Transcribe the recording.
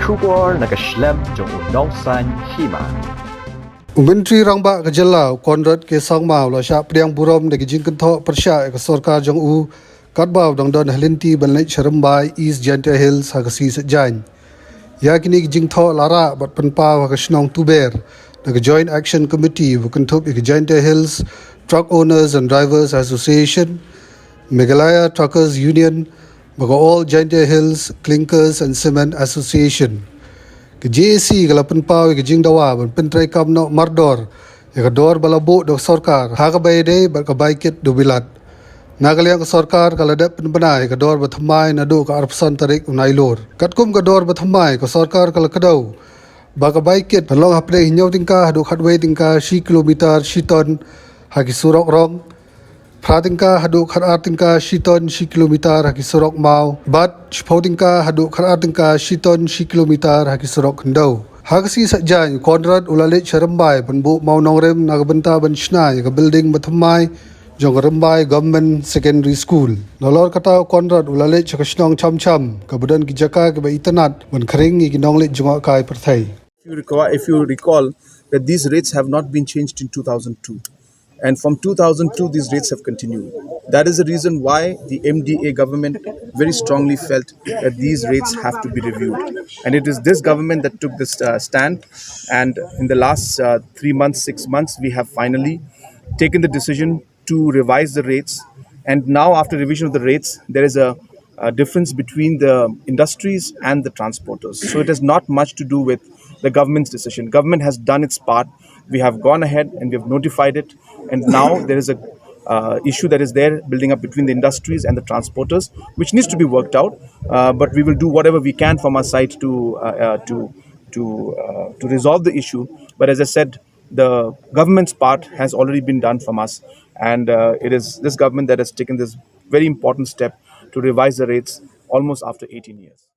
出国那个 Schlemm 中有农山起嘛。Menteri Rangba Kejelau Konrad ke Sangmau la sya priang burom de jing kentho persya ke sarkar jong u katbau dang don halinti banlai Cherembai East Gentle Hills ha kasi sejan. Ya kini jing tho lara bat penpa wa ke snong tuber de Joint Action Committee wa kenthop ke Gentle Hills Truck Owners and Drivers Association, Meghalaya Truckers Union, baga all Gentle Hills Clinkers and Cement Association. Ke JAC ke lapan pau ke jing dawa ban pentrai kam no mardor ya ke dor balabo do sarkar ha ka bai de bar ka bai kit do bilat nagaliang ke sarkar kala da penbana ke dor bathamai na do ka arpsan tarik unai lor katkum ke dor bathamai ke sarkar kala kedau ba ka bai kit long hapre hinyau tingka do khatwei tingka 10 kilometer shiton ha ki surok rong Pratingka haduk kharatingka shiton 10 kilometer haki sorok mau bat shpautingka haduk kharatingka shiton 10 kilometer haki sorok ndau hagasi sajjan Konrad ulale Cherembai penbu mau nongrem nagbenta benchna ya building bathamai jong Rembai Government Secondary School nolor kata Konrad ulale chakashnong cham kemudian kijaka ke itanat ban kering ki nongle jong kai perthai. If you recall that these rates have not been changed in 2002. And from 2002, these rates have continued. That is the reason why the MDA government very strongly felt that these rates have to be reviewed. And it is this government that took this stand. And in the last 3 months, 6 months, we have finally taken the decision to revise the rates. And now after revision of the rates, there is a difference between the industries and the transporters. So it has not much to do with the government's decision. Government has done its part. We have gone ahead and we have notified it. And now there is a issue that is there building up between the industries and the transporters, which needs to be worked out. But we will do whatever we can from our side to resolve the issue. But as I said, the government's part has already been done from us, and it is this government that has taken this very important step to revise the rates almost after 18 years.